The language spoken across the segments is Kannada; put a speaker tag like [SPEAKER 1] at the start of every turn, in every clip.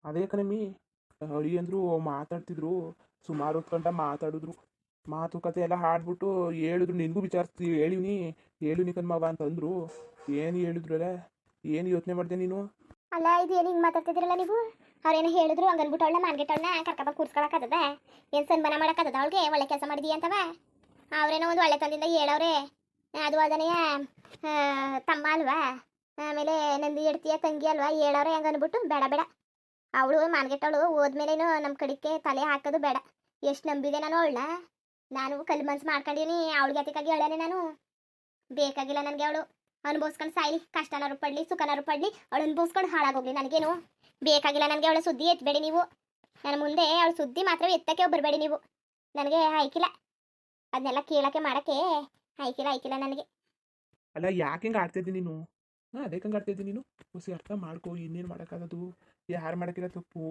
[SPEAKER 1] ಅದೇ ಕಣಮ್ಮಿ ಅಳಿ ಅಂದ್ರು ಮಾತಾಡ್ತಿದ್ರು. ಸುಮಾರು ಹೊತ್ತು ಗಂಟ ಮಾತಾಡಿದ್ರು. ಮಾತುಕತೆ ಎಲ್ಲ ಹಾಡ್ಬಿಟ್ಟು ಹೇಳಿದ್ರು. ನಿನಗೂ ವಿಚಾರಿಸ್ತಿ ಹೇಳಿವ್ನಿ ಕಣ್ಮವ ಅಂತಂದ್ರು. ಏನು ಹೇಳಿದ್ರಲ್ಲ, ಏನು ಯೋಚನೆ ಮಾಡಿದೆ ನೀನು?
[SPEAKER 2] ಅಲ್ಲ ಇದು ಏನು ಹಿಂಗೆ ಮಾತಾಡ್ತಿದ್ದೀರಲ್ಲ ನೀವು? ಅವ್ರೇನು ಹೇಳಿದ್ರು ಹಂಗನ್ಬಿಟ್ಟು ಅವಳನ್ನ ಮಾನ್ಗೆಟ್ಟವಳನ್ನ ಕರ್ಕೊಬಂದು ಕೂರ್ಸ್ಕೊಳಕ್ಕದ ಏನು ಸನ್ಮಾನ ಮಾಡೋಕ್ಕದ ಅವಳಿಗೆ ಒಳ್ಳೆ ಕೆಲಸ ಮಾಡಿದೀಯ ಅಂತವ? ಅವರೇನೋ ಒಂದು ಒಳ್ಳೆ ತಂದಿಂದ ಹೇಳವ್ರೆ. ಅದು ಅದನೆಯ ತಮ್ಮ ಅಲ್ವಾ, ಆಮೇಲೆ ನಂದು ಎಡ್ತಿಯ ತಂಗಿ ಅಲ್ವಾ ಹೇಳವ್ರೆ ಹಂಗನ್ಬಿಟ್ಟು ಬೇಡ ಬೇಡ. ಅವಳು ಮಾನ್ಗೆಟ್ಟವಳು ಹೋದ್ಮೇಲೇನು ನಮ್ಮ ಕಡೆಗೆ ತಲೆ ಹಾಕೋದು ಬೇಡ. ಎಷ್ಟು ನಂಬಿದೆ ನಾನು ಅವಳನ್ನ. ನಾನು ಕಲ್ಲು ಮನ್ಸು ಮಾಡ್ಕೊಂಡಿನಿ ಅವಳಿಗೆ ಅತಿಕಾಗಿ ಹೇಳೇನೆ ನಾನು. ಬೇಕಾಗಿಲ್ಲ ನನಗೆ ಅವಳು. ಅನುಭವಿಸ್ಕೊಂಡು ಸಾಯ್ಲಿ, ಕಷ್ಟನಾರು ಪಡ್ಲಿ ಸುಖನಾರು ಪಡ್ಲಿ, ಅವಳು ಅನುಭವಿಸ್ಕೊಂಡು ಹಾಳಾಗೋಗ್ಲಿ, ನನಗೇನು ಬೇಕಾಗಿಲ್ಲ. ನನಗೆ ಅವಳ ಸುದ್ದಿ ಎತ್ತಬೇಡಿ ನೀವು. ನನ್ನ ಮುಂದೆ ಅವಳ ಸುದ್ದಿ ಮಾತ್ರ ಎತ್ತಕ್ಕೆ ಬರಬೇಡಿ ನೀವು. ನನಗೆ ಆಯ್ಕಿಲ್ಲ ಅದನ್ನೆಲ್ಲ ಕೇಳಕ್ಕೆ ಮಾಡಕ್ಕೆ. ಆಯ್ಕಿಲ್ಲ ನನಗೆ.
[SPEAKER 1] ಅಲ್ಲ ಯಾಕೆ ಹಿಂಗೆ ಆಡ್ತಿದ್ದಿ ನೀನು? ಅದೇ ಹಂಗೆ ಆಡ್ತಿದ್ದಿ ನೀನು. ಹೊಸಿ ಅರ್ಥ ಮಾಡ್ಕೊ. ಇನ್ನೇನು ಮಾಡೋಕ್ಕಾಗೋದು? ಯಾರು ಮಾಡೋಕ್ಕಿಲ್ಲ ತಪ್ಪು.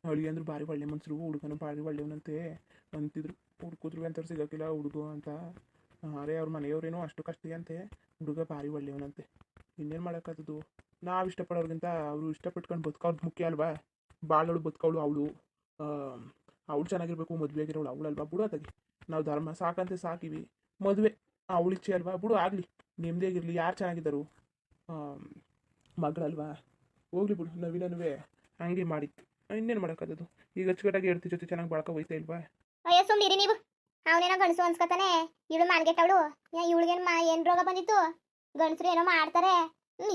[SPEAKER 1] ಅಳಿ ಅಂದ್ರು ಭಾರಿ ಒಳ್ಳೆ ಮನ್ಸರು, ಹುಡುಗನು ಭಾರಿ ಒಳ್ಳೆಯವನಂತೆ ಅಂತಿದ್ರು. ಹುಡುಕಿದ್ರು ಅಂತಾರೆ ಸಿಗೋಕ್ಕಿಲ್ಲ ಹುಡುಗ ಅಂತ. ಅರೆ ಅವ್ರ ಮನೆಯವ್ರೇನೋ ಅಷ್ಟು ಕಷ್ಟ ಅಂತೆ. ಹುಡುಗ ಭಾರಿ ಒಳ್ಳೆಯವನಂತೆ. ಇನ್ನೇನು ಮಾಡೋಕ್ಕಾಗೋದು? ನಾವು ಇಷ್ಟಪಡೋರ್ಗಿಂತ ಅವರು ಇಷ್ಟಪಟ್ಕೊಂಡು ಬದುಕೋದು ಮುಖ್ಯ ಅಲ್ವಾ? ಬಾಳೋಳು ಬದುಕೋಳು ಅವಳು. ಅವಳು ಚೆನ್ನಾಗಿರ್ಬೇಕು, ಮದುವೆ ಆಗಿರೋಳು ಅವಳಲ್ವಾ? ಬಿಡು ಅದಾಗಿ. ನಾವು ಧರ್ಮ ಸಾಕಂತೆ ಸಾಕಿವಿ. ಮದುವೆ ಅವಳಿಚ್ಛೆ ಅಲ್ವಾ? ಬಿಡು ಆಗಲಿ, ನೆಮ್ಮದಿಯಾಗಿರಲಿ. ಯಾರು ಚೆನ್ನಾಗಿದ್ದರು? ಮಗಳಲ್ವಾ? ಹೋಗ್ಲಿ ಬಿಡು. ನವೀನನುವೆ ಹಂಗೆ ಮಾಡಿತ್ತು. ಇನ್ನೇನು ಮಾಡೋಕ್ಕಾಗೋದು? ಈಗ ಅಚ್ಚುಕಟ್ಟಾಗಿ ಹೇಳ್ತಿ ಜೊತೆ ಚೆನ್ನಾಗಿ ಬಾಳ್ಕೊ ಹೋಯ್ತಾ ಇಲ್ವಾ?
[SPEAKER 2] ಅಯ್ಯೋ ಸುಮ್ಮನಿರಿ ನೀವು. ಅವನೇನೋ ಗಂಡಸು ಅನ್ಸ್ಕೊತಾನೆ. ಇವಳು ಮಾನ್ಗೆಟ್ಟವಳು. ಇವಳಿಗೇನು ಏನು ರೋಗ ಬಂದಿತ್ತು? ಗಂಡಸರು ಏನೋ ಮಾಡ್ತಾರೆ,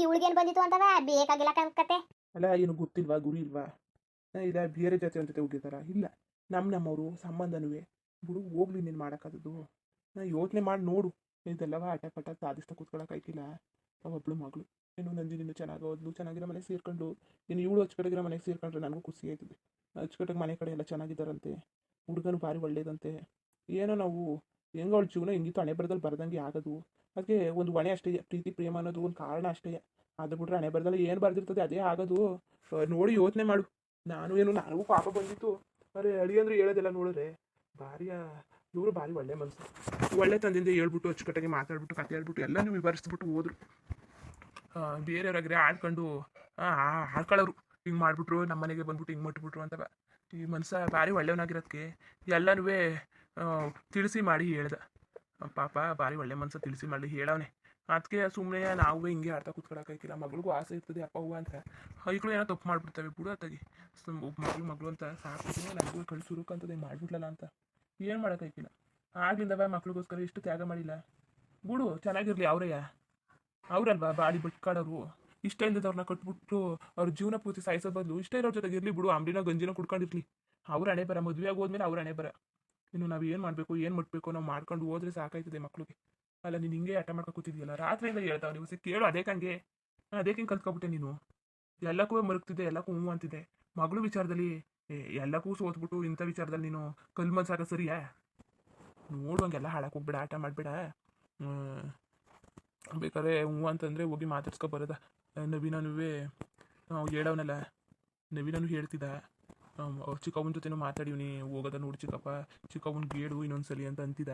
[SPEAKER 2] ಇವಳಿಗೇನು ಬಂದಿತ್ತು ಅಂತವ? ಬೇಕಾಗಿಲ್ಲ ಕತೆ.
[SPEAKER 1] ಅಲ್ಲ ಏನು ಗೊತ್ತಿಲ್ವಾ? ಗುರಿ ಇಲ್ವಾ? ಇಲ್ಲ ಬೇರೆ ಜೊತೆ ಒಂದು ಜೊತೆ ಹೋಗಿರ್ತಾರ? ಇಲ್ಲ, ನಮ್ಮವರು ಸಂಬಂಧನುವೆ. ಬಿಡು ಹೋಗ್ಲಿ, ನೀನು ಮಾಡೋಕ್ಕಾಗೋದು? ಯೋಚನೆ ಮಾಡಿ ನೋಡು. ಇದೆಲ್ಲವ ಆಟ ಪಟ್ಟ ಸಾಧಿಸ್ತಾ ಕೂತ್ಕೊಳ್ಳೋಕ್ಕಾಯ್ತಿಲ್ಲ. ಒಬ್ಳು ಮಗಳು ಏನು ನಂದಿನಿನ್ನು ಚೆನ್ನಾಗಿ ಓದ್ಲು, ಚೆನ್ನಾಗಿರೋ ಮನೆಗೆ ಸೇರ್ಕೊಂಡು. ಇನ್ನು ಇವಳು ಅಚ್ಚುಕಟ್ಟಾಗಿರೋ ಮನೆಗೆ ಸೇರ್ಕೊಂಡ್ರೆ ನನಗೂ ಖುಷಿ ಆಯ್ತದೆ. ಅಚ್ಚುಕಟ್ಟಾಗಿ ಮನೆ ಕಡೆ ಎಲ್ಲ ಚೆನ್ನಾಗಿದ್ದಾರಂತೆ. ಹುಡುಗನು ಭಾರಿ ಒಳ್ಳೇದಂತೆ. ಏನೋ ನಾವು ಹೆಂಗೆ ಅವಳ ಜೀವನ ಹೆಂಗಿತ್ತು ಹಣೆ ಬರದಲ್ಲಿ ಬರ್ದಂಗೆ ಆಗೋದು. ಅದಕ್ಕೆ ಒಂದು ಹೊಣೆ ಅಷ್ಟೇ, ಪ್ರೀತಿ ಪ್ರೇಮ ಅನ್ನೋದು ಒಂದು ಕಾರಣ ಅಷ್ಟೇ. ಅದು ಬಿಟ್ರೆ ಹಣೆ ಬರದಲ್ಲಿ ಏನು ಬರ್ದಿರ್ತದೆ ಅದೇ ಆಗೋದು. ನೋಡಿ ಯೋಚನೆ ಮಾಡು. ನನಗೂ ಪಾಪ ಬಂದಿತ್ತು. ಅರೆ ಅಳಿ ಅಂದ್ರೆ ಹೇಳೋದೆಲ್ಲ ನೋಡಿದ್ರೆ ಭಾರಿ ಇವರು ಭಾರಿ ಒಳ್ಳೆ ಮನಸ್ಸು. ಒಳ್ಳೆ ತಂದಿಂದ ಹೇಳ್ಬಿಟ್ಟು ಅಚ್ಚುಕಟ್ಟಾಗಿ ಮಾತಾಡ್ಬಿಟ್ಟು ಕತೆ ಹೇಳ್ಬಿಟ್ಟು ಎಲ್ಲನೂ ವಿವರಿಸ್ಬಿಟ್ಟು ಹೋದ್ರು. ಬೇರೆಯವ್ರಾಗ್ರೆ ಆಡ್ಕೊಂಡು ಆಡ್ಕೊಳ್ಳೋರು. ಹಿಂಗೆ ಮಾಡಿಬಿಟ್ರು, ನಮ್ಮ ಮನೆಗೆ ಬಂದ್ಬಿಟ್ಟು ಹಿಂಗೆ ಮಟ್ಬಿಟ್ರು ಅಂತವ. ಈ ಮನ್ಸ ಭಾರಿ ಒಳ್ಳೆಯವನಾಗಿರೋದಕ್ಕೆ ಎಲ್ಲನೂ ತಿಳಿಸಿ ಮಾಡಿ ಹೇಳ್ದ. ಪಾಪ ಭಾರಿ ಒಳ್ಳೆ ಮನ್ಸ ತಿಳಿಸಿ ಮಾಡಿ ಹೇಳವನೆ. ಅದಕ್ಕೆ ಸುಮ್ಮನೆ ನಾವು ಹಿಂಗೆ ಆಡ್ತಾ ಕೂತ್ಕೊಳ್ಳೋಕ್ಕಾಗಿಲ್ಲ. ಮಗಳಿಗೂ ಆಸೆ ಇರ್ತದೆ ಅಪ್ಪ ಹೂವು ಅಂತ. ಐಗಳು ಏನೋ ತಪ್ಪು ಮಾಡ್ಬಿಡ್ತವೆ. ಬಿಡು ಅತ್ತಾಗಿ. ಮಗಳು ಅಂತ ಸಾಕ್ತೀನಿ, ನನಗೂ ಕಳಿಸುರುಕಂತದೆ ಮಾಡಿಬಿಡ್ಲಲ್ಲ ಅಂತ. ಏನು ಮಾಡೋಕ್ಕಾಗಿಲ್ಲ. ಆಗ್ಲಿಂದವ ಮಕ್ಳಿಗೋಸ್ಕರ ಇಷ್ಟು ತ್ಯಾಗ ಮಾಡಿಲ್ಲ. ಬಿಡು, ಚೆನ್ನಾಗಿರ್ಲಿ. ಅವ್ರಲ್ವಾ ಬಾಡಿ ಬಿಟ್ಕಾಡೋರು. ಇಷ್ಟ ಇಲ್ಲದವ್ರನ್ನ ಕಟ್ಬಿಟ್ಟು ಅವ್ರ ಜೀವನ ಪೂರ್ತಿ ಸಾಯಿಸೋ ಬದಲು ಇಷ್ಟ ಇರೋರ ಜೊತೆಗೆ ಇರಲಿ ಬಿಡು. ಅಂಬ್ಲಿನ ಗಂಜಿನ ಕುಡ್ಕೊಂಡಿರ್ಲಿ. ಅವ್ರ ಹಣೆ ಬರ. ಮದುವೆ ಆಗೋದ್ಮೇಲೆ ಅವ್ರ ಹಣೆ ಬರ. ಇನ್ನು ನಾವು ಏನು ಮಾಡಬೇಕು ಏನು ಮುಟ್ಬೇಕು ನಾವು ಮಾಡ್ಕೊಂಡು ಹೋದ್ರೆ ಸಾಕಾಯ್ತದೆ ಮಕ್ಳಿಗೆ. ಅಲ್ಲ ನೀನು ಹಿಂಗೆ ಆಟ ಮಾಡ್ಕೊ ಕೂತಿದ್ಯಲ್ಲ, ರಾತ್ರಿಯಿಂದ ಹೇಳ್ತಾವೆ ನೀವು ಕೇಳು. ಅದೇಕಂಗೆ ಹಿಂಗೆ ಕಲ್ತ್ಕೊಬಿಟ್ಟೆ ನೀನು. ಎಲ್ಲಕ್ಕೂ ಮರುಗ್ತಿದ್ದೆ, ಎಲ್ಲಕ್ಕೂ ಹೂವು ಅಂತಿದ್ದೆ. ಮಗಳು ವಿಚಾರದಲ್ಲಿ ಎಲ್ಲಕ್ಕೂ ಸೋತ್ಬಿಟ್ಟು ಇಂಥ ವಿಚಾರದಲ್ಲಿ ನೀನು ಕಲ್ ಮನ್ಸಾಕ ಸರಿಯಾ? ನೋಡುವಂಗೆಲ್ಲ ಹಾಳಕ್ಕೆ ಹೋಗ್ಬೇಡ, ಆಟ ಮಾಡಬೇಡ. ಬೇಕಾದ್ರೆ ಹೂವು ಅಂತಂದರೆ ಹೋಗಿ ಮಾತಾಡ್ಸ್ಕೊ ಬರೋದ. ನವೀನೂ ಹೇಳವನಲ್ಲ, ನವೀನೂ ಹೇಳ್ತಿದ್ದ. ಚಿಕ್ಕವನ ಜೊತೆನೂ ಮಾತಾಡಿವ್ನಿ, ಹೋಗೋದ ನೋಡಿ ಚಿಕ್ಕಪ್ಪ, ಚಿಕ್ಕವನ್ಗೆ ಹೇಳು ಇನ್ನೊಂದ್ಸಲಿ ಅಂತ ಅಂತಿದ್ದ.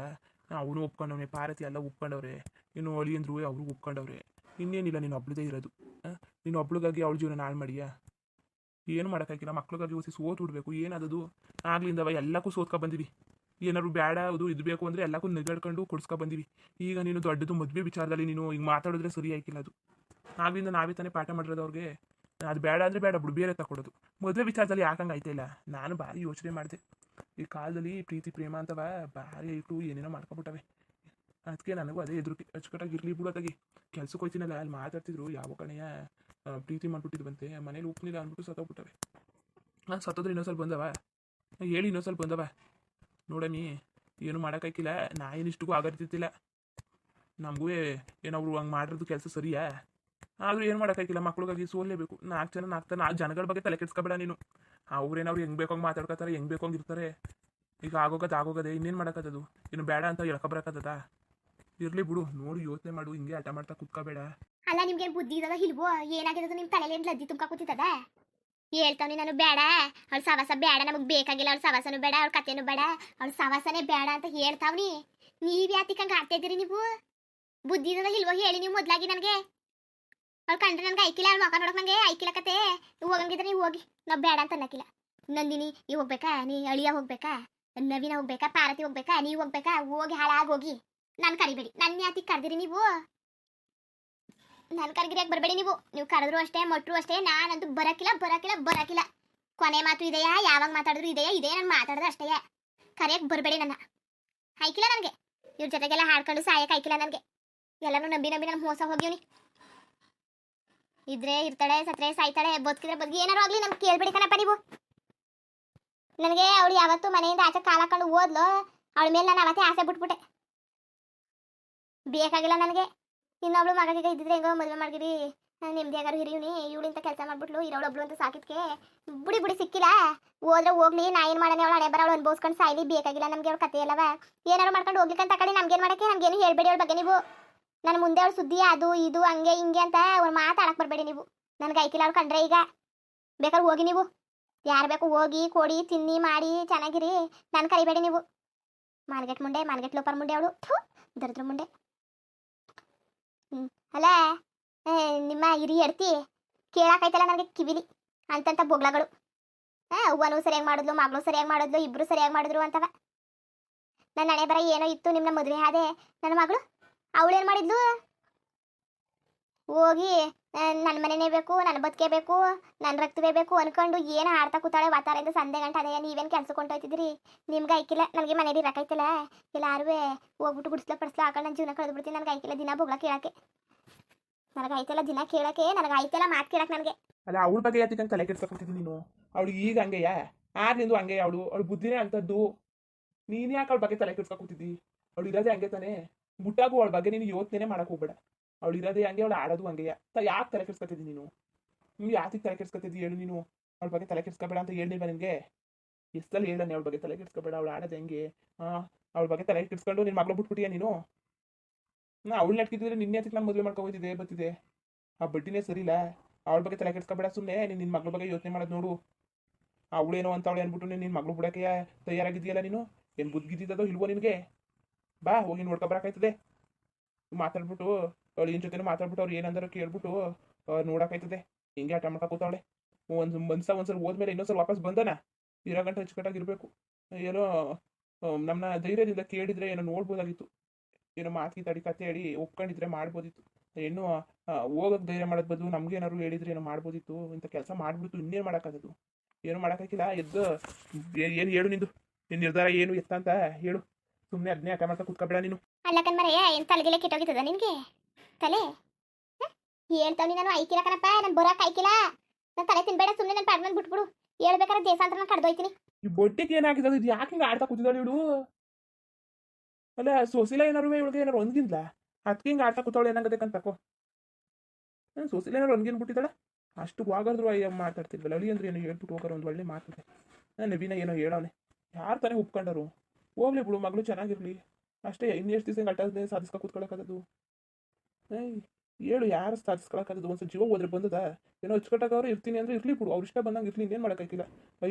[SPEAKER 1] ಅವನು ಒಪ್ಕೊಂಡವನೆ, ಪಾರತಿ ಎಲ್ಲ ಒಪ್ಕೊಂಡವ್ರೆ. ಇನ್ನು ಅಳಿಯಂದ್ರು ಅವರು ಒಪ್ಕೊಂಡವ್ರೆ. ಇನ್ನೇನಿಲ್ಲ, ನೀನು ಒಬ್ಳದೇ ಇರೋದು. ನೀನು ಒಬ್ಳಿಗಾಗಿ ಅವಳ ಜೀವನ ಹಾಳು ಮಾಡಿಯಾ? ಏನು ಮಾಡೋಕ್ಕಾಗಿಲ್ಲ. ಮಕ್ಳಿಗಾಗಿ ಹೊಸಿ ಸೋತು ಬಿಡ್ಬೇಕು. ಏನದು? ಆಗ್ಲಿಂದವ ಎಲ್ಲಕ್ಕೂ ಸೋತ್ಕೊ ಬಂದಿವಿ. ಏನಾದ್ರು ಬೇಡ ಅದು ಇದು ಬೇಕು ಅಂದರೆ ಎಲ್ಲಕ್ಕೂ ನೆಗಾಡ್ಕೊಂಡು ಕೊಡ್ಸ್ಕೊ ಬಂದಿವಿ. ಈಗ ನೀನು ದೊಡ್ಡದು ಮದುವೆ ವಿಚಾರದಲ್ಲಿ ನೀನು ಈಗ ಮಾತಾಡಿದ್ರೆ ಸರಿ ಆಯ್ಕಿಲ್ಲ. ಅದು ಆಗ್ಲಿಂದ ನಾವೇ ತಾನೇ ಪಾಠ ಮಾಡಿರೋದು ಅವ್ರಿಗೆ. ಅದು ಬೇಡ ಅಂದರೆ ಬೇಡ ಬಿಡು, ಬೇರೆ ತಗೊಡೋದು. ಮದುವೆ ವಿಚಾರದಲ್ಲಿ ಯಾಕಂಗೆ ಆಯ್ತಿಲ್ಲ? ನಾನು ಭಾರಿ ಯೋಚನೆ ಮಾಡಿದೆ. ಈ ಕಾಲದಲ್ಲಿ ಪ್ರೀತಿ ಪ್ರೇಮ ಅಂತವ ಭಾರಿ ಇಟ್ಟು ಏನೇನೋ ಮಾಡ್ಕೊಬಿಟ್ಟವೆ. ಅದಕ್ಕೆ ನನಗೂ ಅದೇ ಎದುರು. ಅಚ್ಚುಕಟ್ಟಾಗಿರ್ಲಿ ಬಿಡು. ಅದಾಗಿ ಕೆಲ್ಸಕ್ಕೆ ಹೋಯ್ತೀನಲ್ಲ, ಅಲ್ಲಿ ಮಾತಾಡ್ತಿದ್ರು ಯಾವ ಕಣೆಯ ಪ್ರೀತಿ ಮಾಡ್ಬಿಟ್ಟಿದ್ವಂತೆ, ಮನೇಲಿ ಒಪ್ಪನಿಲ್ಲ ಅಂದ್ಬಿಟ್ಟು ಸತ್ತೋಗ್ಬಿಟ್ಟವೆ. ಸತ್ತೋದ್ರೆ ಇನ್ನೊಂದ್ಸಲ ಬಂದವ ಹೇಳಿ, ಇನ್ನೊಂದ್ಸಲ ಬಂದವ ನೋಡಮಿ. ಏನು ಮಾಡೋಕ್ಕಾಗಿಲ್ಲ. ನಾ ಏನಿಷ್ಟಿಗೂ ಆಗರ್ತಿದ್ದಿಲ್ಲ. ನಮಗೂ ಏನವ್ರು ಹಂಗೆ ಮಾಡಿರೋದು ಕೆಲಸ ಸರಿಯಾ? ಆದರೂ ಏನು ಮಾಡೋಕ್ಕಾಗಿಲ್ಲ. ಮಕ್ಳಿಗಾಗಿ ಸೋಲ್ಲೇಬೇಕು. 4 ಜನಗಳ ಬಗ್ಗೆ ತಲೆ ಕೆಡ್ಸ್ಕೊಬೇಡ ನೀನು. ಅವ್ರೇನವ್ರು ಹೆಂಗೆ ಬೇಕಂಗೆ ಮಾತಾಡ್ಕೊತಾರೆ, ಹೆಂಗೆ ಬೇಕಂಗೆ ಇರ್ತಾರೆ. ಈಗ ಆಗೋಗದೆ ಇನ್ನೇನು ಮಾಡೋಕ್ಕತ್ತದು? ಇನ್ನು ಬೇಡ ಅಂತ ಹೇಳ್ಕೊಬರಕ್ಕದ? ಇರಲಿ ಬಿಡು, ನೋಡಿ ಯೋಚನೆ ಮಾಡು. ಹಿಂಗೆ ಆಟ ಮಾಡ್ತಾ ಕುತ್ಕೋಬೇಡ.
[SPEAKER 2] ಅಲ್ಲ ನಿಮ್ಗೆ ಬುದ್ಧಿ ಇದಾವ ಇಲ್ವೋ? ಏನಾಗಿರೋದು ನಿಮ್ಮ ತಲೆಯಲ್ಲಿ ಲದ್ದಿ ತುಂಬ ಕೂತಿತ್ತದ? ಹೇಳ್ತಾವ್ನಿ ನಾನು ಬೇಡ, ಅವಳ ಸವಾಸ ಬೇಡ, ನಮಗೆ ಬೇಕಾಗಿಲ್ಲ ಅವಳ ಸವಾಸನೂ ಬೇಡ, ಅವಳ ಕತೆನೂ ಬೇಡ, ಅವಳ ಸವಾಸನೇ ಬೇಡ ಅಂತ ಹೇಳ್ತಾವ್ನಿ. ನೀವ್ ಯಾತಿಕಂಗೆ ಆಡ್ತಾ ಇದ್ದೀರಿ ನೀವು? ಬುದ್ಧಿ ಇದಾವ ಇಲ್ವೋ ಹೇಳಿ ನೀವು ಮೊದ್ಲಾಗಿ ನನಗೆ. ಅವ್ಳು ಕಂಡ್ರೆ ನನಗೆ ಐಕಿಲ್ಲ, ಅವ್ಳು ಮಕ ನೋಡಕ್ ನಂಗೆ ಐಕಿಲಕತೆ. ಹೋಗಂಗಿದ್ರೆ ನೀವು ಹೋಗಿ, ನಾವು ಬೇಡ ಅಂತ ಅನ್ನಕ್ಕಿಲ್ಲ. ನಂದಿನಿ ನೀವು ಹೋಗ್ಬೇಕಾ, ನೀ ಅಳಿಯ ಹೋಗ್ಬೇಕಾ, ನವೀನ ಹೋಗ್ಬೇಕಾ, ಪಾರ್ವತಿ ಹೋಗ್ಬೇಕಾ, ನೀವು ಹೋಗ್ಬೇಕಾ, ಹೋಗಿ ಹಾಳಾಗಿ ಹೋಗಿ. ನಾನು ಕರಿಬೇಡಿ, ನನ್ನ ಯಾತಿಗೆ ಕರೆದಿರಿ ನೀವು? ನಾನು ಕರ್ಗಿರಿಯಾಗಿ ಬರಬೇಡಿ ನೀವು. ನೀವು ಕರೆದ್ರು ಅಷ್ಟೇ, ಮೊಟ್ರು ಅಷ್ಟೇ, ನಾನಂತೂ ಬರಕಿಲ್ಲ. ಕೊನೆ ಮಾತು ಇದೆಯಾ? ಯಾವಾಗ ಮಾತಾಡಿದ್ರು ಇದೆಯಾ? ಇದೇ ನಾನು ಮಾತಾಡಿದ್ರೆ ಅಷ್ಟೇ. ಕರೆಯಕ್ಕೆ ಬರಬೇಡಿ ನನ್ನ. ಆಯ್ಕಿಲ್ಲ ನನಗೆ ಇವ್ರ ಜೊತೆಗೆಲ್ಲ ಹಾಡ್ಕೊಂಡು ಸಾಯಕ್ಕೆ ಆಯ್ಕಿಲ್ಲ ನನಗೆ. ಎಲ್ಲರೂ ನಂಬಿ ನಾನು ಮೋಸ ಹೋಗ್ಯವನಿ. ಇದ್ರೆ ಇರ್ತಾಳೆ, ಸತ್ರೆ ಸಾಯ್ತಾಳೆ, ಬದುಕಿದ್ರೆ ಬದುಕಿ, ಏನಾರು ಆಗ್ಲಿ ನಮ್ಗೆ ಕೇಳ್ಬೇಡಿ ಕಣಪ್ಪ ನೀವು. ನನಗೆ ಅವಳು ಯಾವತ್ತು ಮನೆಯಿಂದ ಆಚೆ ಕಾಲ ಹಾಕೊಂಡು ಓದ್ಲು, ಅವಳ ಮೇಲೆ ನಾನು ಅವತ್ತೇ ಆಸೆ ಬಿಟ್ಬಿಟ್ಟೆ. ಬೇಕಾಗಿಲ್ಲ ನನಗೆ. ಇನ್ನೊಬ್ಳು ಮಗಗೆ ಇದ್ದಿದ್ರೆ ಹೆಂಗೋ ಮದುವೆ ಮಾಡಿದಿರಿ, ನಿಮ್ದೇಗಾರು ಹಿರಿಯುನಿ, ಇವಳಿಂತ ಕೆಲಸ ಮಾಡ್ಬಿಟ್ಲು, ಇರೋಳೊಬ್ಳು ಅಂತ ಸಾಕಿದ್ಕೆ ಬುಡಿ ಸಿಕ್ಕಿಲ್ಲ. ಹೋದ್ರೆ ಹೋಗ್ಲಿ, ನಾ ಏನು ಮಾಡೋಣ, ಅವಳು ಹಣೆ ಬರ ಅವಳು ಅನ್ಭವಿಸ್ಕೊಂಡು ಸಾಯ್ಲಿ, ಬೇಕಾಗಿಲ್ಲ ನಮ್ಗೆ ಅವಳು ಕತೆ ಅಲ್ಲವ. ಏನಾರು ಮಾಡ್ಕೊಂಡು ಹೋಗ್ಲಿಕ್ಕಂತ ಕಡೆ ನಮ್ಗೇನು ಮಾಡಕ್ಕೆ, ನಮ್ಗೇನು ಹೇಳ್ಬೇಡಿ ಅವಳ ಬಗ್ಗೆ ನೀವು. ನನ್ನ ಮುಂದೆ ಅವಳು ಸುದ್ದಿ ಅದು ಇದು ಹಂಗೆ ಹಿಂಗೆ ಅಂತ ಅವ್ರು ಮಾತಾಡಕ್ಕೆ ಬರಬೇಡಿ ನೀವು. ನನಗೆ ಐಕಿಲ್ಲ ಅವ್ಳು ಕಂಡ್ರೆ. ಈಗ ಬೇಕಾದ್ರೆ ಹೋಗಿ ನೀವು, ಯಾರು ಬೇಕು ಹೋಗಿ ಕೊಡಿ, ತಿನ್ನಿ ಮಾಡಿ ಚೆನ್ನಾಗಿರಿ, ನಾನು ಕರಿಬೇಡಿ ನೀವು. ಮಾನ್ಗೆಟ್ ಲೋಪರ್ ಮುಂಡೆ ಅವಳು, ದರಿದ್ರ ಮುಂಡೆ. ಅಲ್ಲ ನಿಮ್ಮ ಹಿರಿ ಎಡ್ತಿ ಕೇಳಾಕೈತಲ್ಲ ನನಗೆ ಕಿವಿಲಿ ಅಂತಂತ ಬೊಗ್ಲಗಳು. ಅವ್ವನು ಸರಿಯಾಗಿ ಮಾಡಿದ್ಲು, ಮಗಳು ಸರಿಯಾಗಿ ಮಾಡಿದ್ಲು, ಇಬ್ರು ಸರಿಯಾಗಿ ಮಾಡಿದ್ರು ಅಂತವ. ನನ್ನ ಹಣೆ ಬರ ಏನೋ ಇತ್ತು, ನಿಮ್ಮನ್ನ ಮದುವೆ ಆದೆ. ನನ್ನ ಮಗಳು ಅವಳೇನು ಮಾಡಿದ್ಲು? ಹೋಗಿ ನನ್ನ ಮನೆನೇ ಬೇಕು, ನನ್ನ ಬದುಕೇ ಬೇಕು, ನನ್ನ ರಕ್ತವೇ ಬೇಕು ಅನ್ಕೊಂಡು ಏನು ಆಡ್ತಾ ಕೂತಾಳೆ ವಾತಾರಿಂದ ಸಂದೆ ಗಂಟೆ. ಅದೇ ನೀವೇನು ಕೆಲ್ಸಕ್ಕೆ ಹೊಂಟೋಯ್ತಿದ್ರಿ? ನಿಮ್ಗೆ ಐಕಿಲ್ಲ, ನನಗೆ ಮನೇಲಿ ಇರೋಕೈತಿಲ್ಲ. ಎಲ್ಲಾರು ಹೋಗ್ಬಿಟ್ಟು ಗುಡಿಸ್ಲ ಪಡಿಸ್ಲ ಹಾಕೊಂಡು ನನ್ನ ಜೀವನ ಕಳೆದ್ಬಿಡ್ತೀನಿ. ನನಗೆ ಐಕಿಲ್ಲ ದಿನ ಬೊಗ್ಲ ಕೇಳಕ್ಕೆ, ನನಗೆ ಐತಲ್ಲ ದಿನ ಕೇಳಕ್ಕೆ, ನನಗೆ ಐತಲ್ಲ ಮಾತು ಕೇಳಕ್ಕೆ ನನಗೆ.
[SPEAKER 1] ಅಲ್ಲ ಅವಳ ಬಗ್ಗೆ ಯಾತಿಗೆ ತಲೆ ಕೆಡ್ಸ್ಕೊತಿದ್ದೀನಿ ನೀನು? ಅವಳು ಈಗ ಹಂಗೆಯಾ? ಆಗ್ಲಿಂದು ಹಂಗೆ ಅವಳು ಬುದ್ಧಿನೇ ಅಂತದ್ದು. ನೀನು ಯಾಕೆ ಅವಳ ಬಗ್ಗೆ ತಲೆ ಕೆಡ್ಸ್ಕೊತಿದ್ದಿ? ಅವಳು ಇರೋದೇ ಹಂಗೆ ತಾನೆ. ಮುಟ್ಟಾಗು ಅವಳ ಬಗ್ಗೆ ನೀನು ಯೋಚನೆ ಮಾಡಕ್ ಹೋಗ್ಬೇಡ. ಅವಳು ಇರೋದೇ ಹಂಗೆ, ಅವಳು ಆಡೋದು ಹಂಗೆಯಾ? ಯಾಕೆ ತಲೆ ಕೆಡ್ಸ್ಕೊತಿದ್ದಿ ನೀನು? ನೀವು ಯಾತಿಗೆ ತಲೆ ಕೆಡ್ಸ್ಕೊತಿದ್ದಿ ಹೇಳು ನೀನು? ಅವಳ ಬಗ್ಗೆ ತಲೆ ಕೆಡ್ಸ್ಕೊಬೇಡ ಅಂತ ಹೇಳಿಲ್ವ ನಿನಗೆ? ಎಷ್ಟಲ್ಲಿ ಹೇಳನೆ ಅವಳ ಬಗ್ಗೆ ತಲೆ ಕೆಡ್ಸ್ಕೊಬೇಡ, ಅವಳು ಆಡೋದು ಹೆಂಗೆ? ಅವಳ ಬಗ್ಗೆ ತಲೆ ಕೆಡ್ಸ್ಕೊಂಡು ನಿನ್ನ ಮಗಳು ಬಿಟ್ಬಿಟ್ಟಿಯಾ ನೀನು? ಅವಳು ನೆಟ್ಕಿದ್ರೆ ನಿನ್ನೆ ನಾನು ಮದುವೆ ಮಾಡ್ಕೊಬೋದಿದೆ ಬರ್ತಿದೆ. ಆ ಬಡ್ಡಿನೇ ಸರಿ ಇಲ್ಲ. ಅವಳ ಬಗ್ಗೆ ತಲೆ ಕೆಡ್ಸ್ಕೊಬೇಡ, ಸುಮ್ಮನೆ ನಿನ್ನ ಮಗಳ ಬಗ್ಗೆ ಯೋಚನೆ ಮಾಡೋದು ನೋಡು. ಅವಳೇನೋ ಅಂತ ಅವಳು ಅಂದ್ಬಿಟ್ಟು ನಿನ್ನ ಮಗಳು ಬಿಡೋಕೆ ತಯಾರಾಗಿದೆಯಲ್ಲ ನೀನು? ಏನು ಬುದ್ಧಿಗಿದ್ದದೋ ಇಲ್ವೋ ನಿನಗೆ? ಬಾ ಹೋಗಿ ನೋಡ್ಕೊಬರಕಾಯ್ತದೆ. ಮಾತಾಡ್ಬಿಟ್ಟು ಅವಳು ಏನ್ ಜೊತೆ ಮಾತಾಡ್ಬಿಟ್ಟು ಅವ್ರು ಏನಂದಾರು ಕೇಳ್ಬಿಟ್ಟು ನೋಡೋಕಾಯ್ತದೆ. ಹಿಂಗೆ ಆಟ ಮಾಡ್ಕೊ ಕೂತಾವಳೆ. ಒಂದ್ಸಲ ಹೋದ್ಮೇಲೆ ಇನ್ನೊಂದ್ಸಲ ವಾಪಸ್ ಬಂದನ ಇರೋ ಗಂಟೆ ಅಚ್ಚುಕಟ್ಟಾಗಿರ್ಬೇಕು. ಏನೋ ನಮ್ಮನ್ನ ಧೈರ್ಯದಿಂದ ಕೇಳಿದ್ರೆ ಏನೋ ನೋಡ್ಬೋದಾಗಿತ್ತು. ಏನೋ ಮಾತಿ ತಡಿ ಕತೆ ಹೇಳಿ ಒಪ್ಕೊಂಡಿದ್ರೆ ಮಾಡ್ಬೋದಿತ್ತು. ಹೆಣ್ಣು ಹೋಗೋಕೆ ಧೈರ್ಯ ಮಾಡೋದ್ ಬದಲು ನಮ್ಗೆ ಏನಾದ್ರು ಹೇಳಿದ್ರೆ ಏನೋ ಮಾಡ್ಬೋದಿತ್ತು. ಇಂಥ ಕೆಲಸ ಮಾಡ್ಬಿಡ್ತು, ಇನ್ನೇನು ಮಾಡೋಕ್ಕಾಗದು? ಏನು ಮಾಡೋಕ್ಕಾಗಿಲ್ಲ. ಎದ್ದು ಏನು ಹೇಳು ನಿಂದು ನಿನ್ನ ನಿರ್ಧಾರ ಏನು ಎತ್ತ ಅಂತ ಹೇಳು. ಸುಮ್ಮನೆ ಅದನ್ನೇ ಆಟ ಮಾಡ್ತಾ ಕುತ್ಕೊಬೇಡ ನೀನು.
[SPEAKER 2] ಅಲ್ಲ ಕಣ್ಮರಯ್ಯ, ಏನು ತಲೆಗೆಲೆ ಕೆಟ್ಟೋಗಿತ್ತದ ನಿನಗೆ ತಲೆ? ಹೇಳ್ತಾವ್ ನಾನು ಐಕಿಲ್ಲ ಕಣಪ್ಪ, ನಾನು ಬರೋಕೆ ಐಕಿಲ್ಲ. ನಾನು ತಲೆ ತಿನ್ಬೇಡ, ಸುಮ್ಮನೆ ನನ್ನ ಪಾಡ್ಮನ್ ಬಿಟ್ಬಿಡು. ಹೇಳ್ಬೇಕಾದ್ರೆ ದೇಶಾಂತರ ನಾನು ಕಡ್ದೋಯ್ತೀನಿ.
[SPEAKER 1] ಈ ಬೊಟ್ಟಿಗೆ ಏನಾಗಿದೆ? ಇದು ಯಾಕೆ ಹಿಂಗೆ ಆಡ್ತಾ ಕೂತಿದ್ದಾಳೆ ಇವಳು? ಅಲ್ಲ ಸೊಸಿಲ ಏನಾರು ಇವಳಿಗೆ ಏನಾರು ಒಂದ್ಗಿಂದ್ಲ ಅದಕ್ಕೆ ಹಿಂಗೆ ಆಡ್ತಾ ಕೂತಾವಳು ಏನಾಗಬೇಕಂತಕೋ. ಸೊಸಿಲ ಏನಾರು ಒಂದ್ಗಿನ್ ಬಿಟ್ಟಿದ್ದಾಳೆ. ಅಷ್ಟು ವಾಗಾದ್ರು ಅಯ್ಯ ಮಾತಾಡ್ತಿದ್ವಲ್ಲ ಅಳಿ ಅಂದ್ರೆ ಏನೋ ಹೇಳ್ಬಿಟ್ಟು ಹೋಗಾರ ಒಂದು ಒಳ್ಳೆ ಮಾತಿದೆ. ನವೀನ ಏನೋ ಹೇಳವನೆ, ಯಾರು ತಾನೇ ಒಪ್ಕೊಂಡರು? ಹೋಗ್ಲಿ ಬಿಡು, ಮಗಳು ಚೆನ್ನಾಗಿರ್ಲಿ ಅಷ್ಟೇ. ಇನ್ನೆಷ್ಟು ದಿವಸ ಅಲ್ಟಾದ್ರೆ ಸಾಧಿಸ್ಕೊ ಕೂತ್ಕೊಳಕ್ಕದು? ಹೇಳು, ಯಾರು ಸಾಧಿಸ್ಕೊಳಕ್ಕದು? ಒಂದ್ಸಲ ಜೀವ ಹೋದ್ರೆ ಬಂದದ? ಏನೋ ಅಚ್ಚುಕಟ್ಟಾಗ ಅವ್ರು ಇರ್ತೀನಿ ಅಂದ್ರೆ ಇರ್ಲಿ ಬಿಡು, ಅವ್ರು ಇಷ್ಟ ಬಂದಂಗೆ ಇರ್ಲಿ, ಇನ್ನೇನು ಮಾಡೋಕ್ಕಾಗಿಲ್ಲ.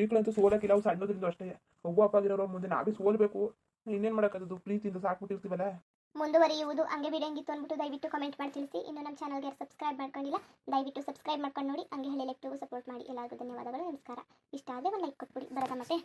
[SPEAKER 1] ಈಗಲಂತೂ ಸೋಲಕ್ಕಿಲ್ಲ, ಅವು ಸಣ್ಣದ್ರಿಂದ ಅಷ್ಟೇ. ಅವ್ವ ಅಪ್ಪಾಗಿರೋರು ಮುಂದೆ ನಾವೇ ಸೋಲ್ಬೇಕು, ಇನ್ನೇನು ಮಾಡೋಕ್ಕದು? ಪ್ರೀತಿಯಿಂದ ಸಾಕ್ಬಿಟ್ಟಿರ್ತೀವಲ್ಲ.
[SPEAKER 2] ಮುಂದುವರಿಯುವುದು ಹಂಗೆ ವಿಡಿಯೋಂಗಿತ್ತು ಅಂದ್ಬಿಟ್ಟು ದಯವಿಟ್ಟು ಕಮೆಂಟ್ ಮಾಡಿ ತಿಳಿಸಿ. ಇನ್ನು ನಮ್ಮ ಚಾನಲ್ಗೆ ಸಬ್ಸ್ಕ್ರೈಬ್ ಮಾಡ್ಕೊಂಡಿಲ್ಲ, ದಯವಿಟ್ಟು ಸಬ್ಸ್ಕ್ರೈಬ್ ಮಾಡ್ಕೊಂಡು ನೋಡಿ. ಹಂಗೆ ಹೇಳಿ ಸಪೋರ್ಟ್ ಮಾಡಿ. ಎಲ್ಲರಿಗೂ ಧನ್ಯವಾದಗಳು, ನಮಸ್ಕಾರ. ಇಷ್ಟ ಆದರೆ ಒಂದು ಲೈಕ್ ಕೊಟ್ಬಿಡಿ. ಬರೋದ ಮತ್ತೆ.